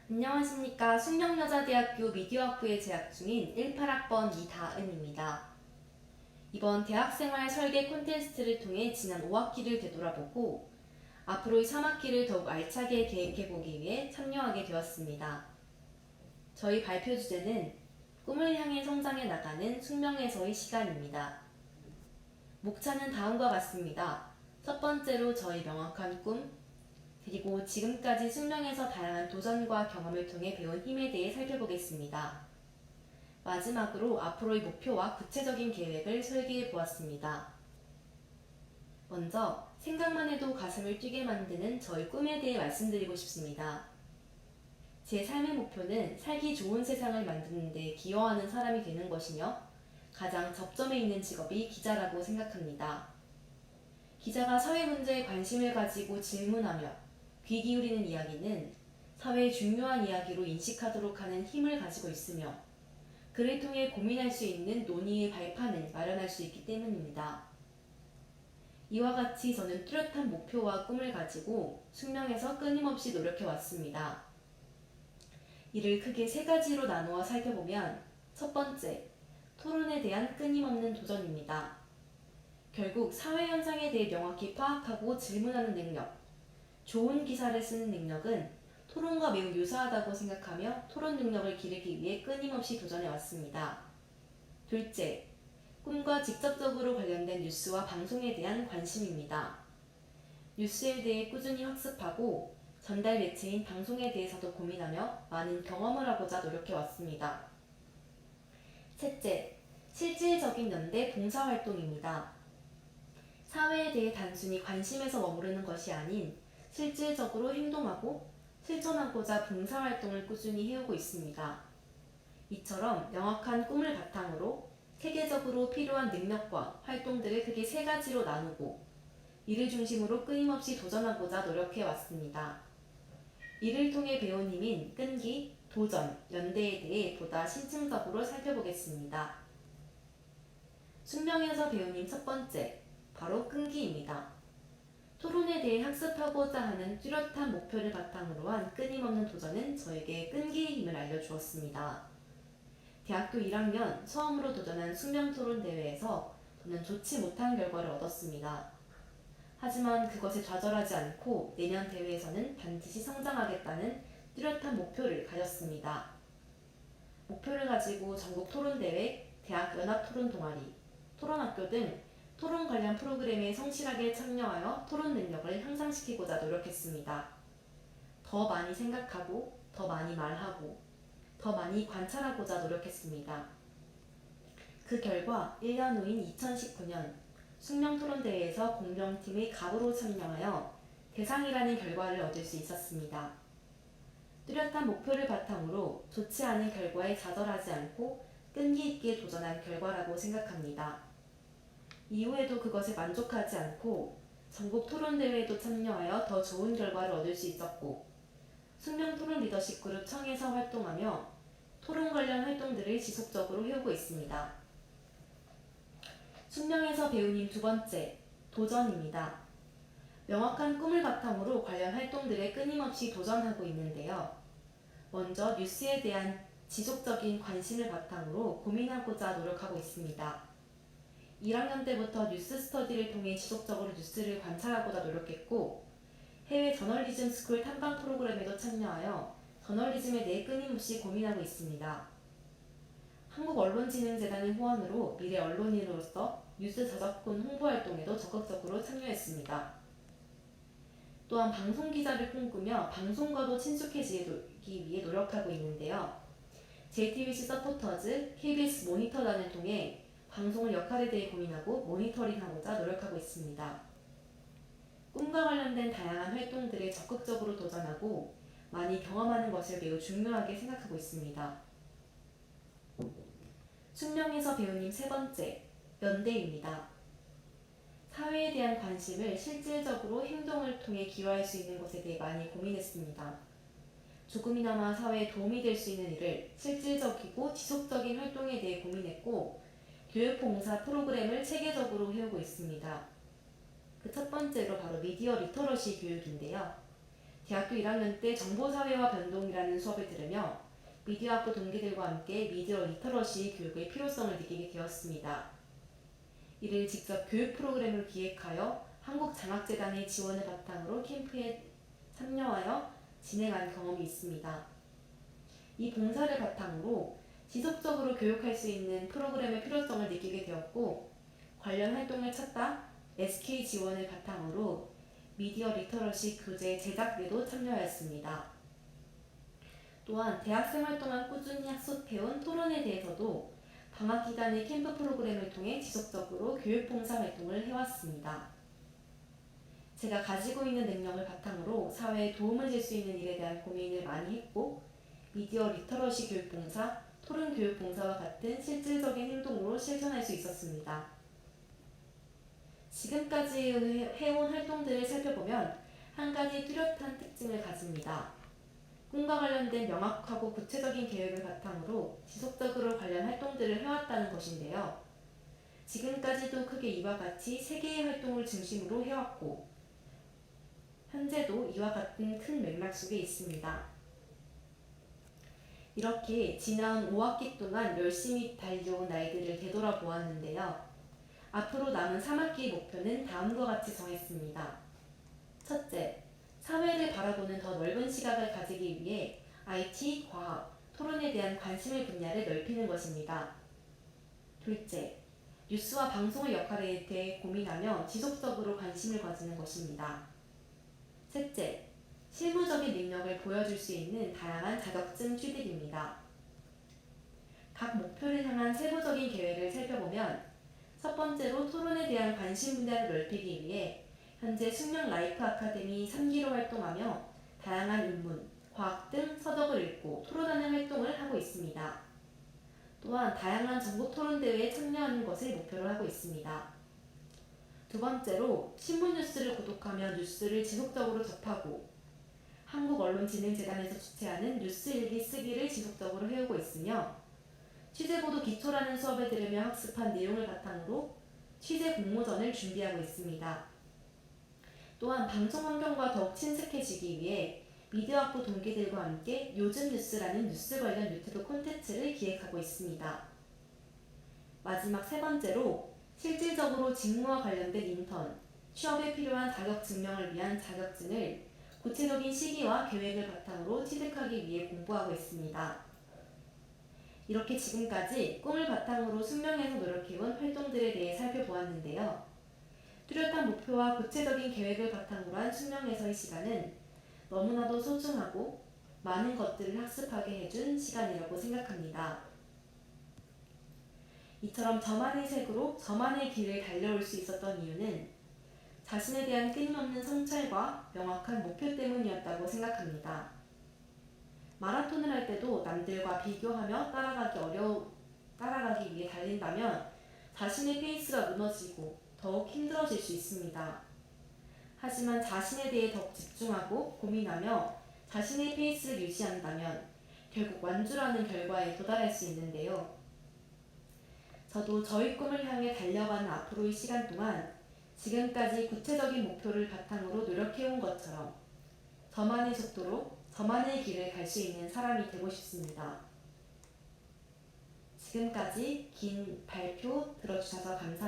안녕하십니까. 숙명여자대학교 미디어학부에 재학 중인 18학번 이다은입니다. 이번 대학생활 설계 콘테스트를 통해 지난 5학기를 되돌아보고 앞으로의 3학기를 더욱 알차게 계획해보기 위해 참여하게 되었습니다. 저희 발표 주제는 꿈을 향해 성장해 나가는 숙명에서의 시간입니다. 목차는 다음과 같습니다. 첫 번째로 저희 명확한 꿈, 그리고 지금까지 숙명에서 다양한 도전과 경험을 통해 배운 힘에 대해 살펴보겠습니다. 마지막으로 앞으로의 목표와 구체적인 계획을 설계해 보았습니다. 먼저 생각만 해도 가슴을 뛰게 만드는 저희 꿈에 대해 말씀드리고 싶습니다. 제 삶의 목표는 살기 좋은 세상을 만드는 데 기여하는 사람이 되는 것이며 가장 접점에 있는 직업이 기자라고 생각합니다. 기자가 사회 문제에 관심을 가지고 질문하며 귀 기울이는 이야기는 사회의 중요한 이야기로 인식하도록 하는 힘을 가지고 있으며 그를 통해 고민할 수 있는 논의의 발판을 마련할 수 있기 때문입니다. 이와 같이 저는 뚜렷한 목표와 꿈을 가지고 숙명에서 끊임없이 노력해 왔습니다. 이를 크게 세 가지로 나누어 살펴보면 첫 번째, 토론에 대한 끊임없는 도전입니다. 결국 사회 현상에 대해 명확히 파악하고 질문하는 능력, 좋은 기사를 쓰는 능력은 토론과 매우 유사하다고 생각하며 토론 능력을 기르기 위해 끊임없이 도전해 왔습니다. 둘째, 꿈과 직접적으로 관련된 뉴스와 방송에 대한 관심입니다. 뉴스에 대해 꾸준히 학습하고 전달 매체인 방송에 대해서도 고민하며 많은 경험을 하고자 노력해 왔습니다. 셋째, 실질적인 연대 봉사활동입니다. 사회에 대해 단순히 관심에서 머무르는 것이 아닌 실질적으로 행동하고 실천하고자 봉사활동을 꾸준히 해오고 있습니다. 이처럼 명확한 꿈을 바탕으로 세계적으로 필요한 능력과 활동들을 크게 세 가지로 나누고 이를 중심으로 끊임없이 도전하고자 노력해 왔습니다. 이를 통해 배운 힘인 끈기, 도전, 연대에 대해 보다 심층적으로 살펴보겠습니다. 숙명에서 배운 힘 첫 번째, 바로 끈기입니다. 토론에 대해 학습하고자 하는 뚜렷한 목표를 바탕으로 한 끊임없는 도전은 저에게 끈기의 힘을 알려주었습니다. 대학교 1학년 처음으로 도전한 숙명토론대회에서 저는 좋지 못한 결과를 얻었습니다. 하지만 그것에 좌절하지 않고 내년 대회에서는 반드시 성장하겠다는 뚜렷한 목표를 가졌습니다. 목표를 가지고 전국 토론대회, 대학 연합토론 동아리, 토론학교 등 토론 관련 프로그램에 성실하게 참여하여 토론 능력을 향상시키고자 노력했습니다. 더 많이 생각하고, 더 많이 말하고, 더 많이 관찰하고자 노력했습니다. 그 결과 1년 후인 2019년 숙명토론대회에서 공명팀의 갑으로 참여하여 대상이라는 결과를 얻을 수 있었습니다. 뚜렷한 목표를 바탕으로 좋지 않은 결과에 좌절하지 않고 끈기 있게 도전한 결과라고 생각합니다. 이후에도 그것에 만족하지 않고 전국 토론대회에도 참여하여 더 좋은 결과를 얻을 수 있었고 숙명토론 리더십 그룹 청에서 활동하며 토론 관련 활동들을 지속적으로 해오고 있습니다. 숙명에서 배운 힘 두 번째, 도전입니다. 명확한 꿈을 바탕으로 관련 활동들에 끊임없이 도전하고 있는데요. 먼저 뉴스에 대한 지속적인 관심을 바탕으로 고민하고자 노력하고 있습니다. 1학년 때부터 뉴스 스터디를 통해 지속적으로 뉴스를 관찰하고자 노력했고 해외 저널리즘 스쿨 탐방 프로그램에도 참여하여 저널리즘에 대해 끊임없이 고민하고 있습니다. 한국언론진흥재단의 후원으로 미래 언론인으로서 뉴스 저작권 홍보 활동에도 적극적으로 참여했습니다. 또한 방송기자를 꿈꾸며 방송과도 친숙해지기 위해 노력하고 있는데요. JTBC 서포터즈, KBS 모니터단을 통해 방송의 역할에 대해 고민하고 모니터링하고자 노력하고 있습니다. 꿈과 관련된 다양한 활동들에 적극적으로 도전하고 많이 경험하는 것을 매우 중요하게 생각하고 있습니다. 숙명에서 배운 힘 세 번째, 연대입니다. 사회에 대한 관심을 실질적으로 행동을 통해 기여할 수 있는 것에 대해 많이 고민했습니다. 조금이나마 사회에 도움이 될 수 있는 일을 실질적이고 지속적인 활동에 대해 고민했고 교육봉사 프로그램을 체계적으로 해오고 있습니다. 그 첫 번째로 바로 미디어 리터러시 교육인데요. 대학교 1학년 때 정보사회와 변동이라는 수업을 들으며 미디어 학부 동기들과 함께 미디어 리터러시 교육의 필요성을 느끼게 되었습니다. 이를 직접 교육 프로그램을 기획하여 한국장학재단의 지원을 바탕으로 캠프에 참여하여 진행한 경험이 있습니다. 이 봉사를 바탕으로 지속적으로 교육할 수 있는 프로그램의 필요성을 느끼게 되었고, 관련 활동을 찾다 SK 지원을 바탕으로 미디어 리터러시 교재 제작에도 참여하였습니다. 또한 대학생활 동안 꾸준히 학습해온 토론에 대해서도 방학 기간의 캠프 프로그램을 통해 지속적으로 교육 봉사 활동을 해왔습니다. 제가 가지고 있는 능력을 바탕으로 사회에 도움을 줄 수 있는 일에 대한 고민을 많이 했고, 미디어 리터러시 교육 봉사, 토론 교육 봉사와 같은 실질적인 행동으로 실천할 수 있었습니다. 지금까지 해온 활동들을 살펴보면 한 가지 뚜렷한 특징을 가집니다. 꿈과 관련된 명확하고 구체적인 계획을 바탕으로 지속적으로 관련 활동들을 해왔다는 것인데요. 지금까지도 크게 이와 같이 3개의 활동을 중심으로 해왔고, 현재도 이와 같은 큰 맥락 속에 있습니다. 이렇게 지난 5학기 동안 열심히 달려온 날들을 되돌아보았는데요. 앞으로 남은 3학기의 목표는 다음과 같이 정했습니다. 첫째, 사회를 바라보는 더 넓은 시각을 가지기 위해 IT, 과학, 토론에 대한 관심의 분야를 넓히는 것입니다. 둘째, 뉴스와 방송의 역할에 대해 고민하며 지속적으로 관심을 가지는 것입니다. 셋째, 실무적인 능력을 보여줄 수 있는 다양한 자격증 취득입니다. 각 목표를 향한 세부적인 계획을 살펴보면 첫 번째로 토론에 대한 관심 분야를 넓히기 위해 현재 숙명 라이프 아카데미 3기로 활동하며 다양한 인문, 과학 등 서적을 읽고 토론하는 활동을 하고 있습니다. 또한 다양한 전국 토론 대회에 참여하는 것을 목표로 하고 있습니다. 두 번째로 신문 뉴스를 구독하며 뉴스를 지속적으로 접하고 한국언론진흥재단에서 주최하는 뉴스일기 쓰기를 지속적으로 해오고 있으며, 취재보도 기초라는 수업을 들으며 학습한 내용을 바탕으로 취재 공모전을 준비하고 있습니다. 또한 방송 환경과 더욱 친숙해지기 위해 미디어학부 동기들과 함께 요즘 뉴스라는 뉴스 관련 유튜브 콘텐츠를 기획하고 있습니다. 마지막 세 번째로 실질적으로 직무와 관련된 인턴, 취업에 필요한 자격 증명을 위한 자격증을 구체적인 시기와 계획을 바탕으로 취득하기 위해 공부하고 있습니다. 이렇게 지금까지 꿈을 바탕으로 숙명해서 노력해온 활동들에 대해 살펴보았는데요. 뚜렷한 목표와 구체적인 계획을 바탕으로 한 숙명에서의 시간은 너무나도 소중하고 많은 것들을 학습하게 해준 시간이라고 생각합니다. 이처럼 저만의 색으로 저만의 길을 달려올 수 있었던 이유는 자신에 대한 끊임없는 성찰과 명확한 목표 때문이었다고 생각합니다. 마라톤을 할 때도 남들과 비교하며 따라가기 위해 달린다면 자신의 페이스가 무너지고 더욱 힘들어질 수 있습니다. 하지만 자신에 대해 더 집중하고 고민하며 자신의 페이스를 유지한다면 결국 완주라는 결과에 도달할 수 있는데요. 저도 저희 꿈을 향해 달려가는 앞으로의 시간 동안 지금까지 구체적인 목표를 바탕으로 노력해온 것처럼 저만의 속도로 저만의 길을 갈 수 있는 사람이 되고 싶습니다. 지금까지 긴 발표 들어주셔서 감사합니다.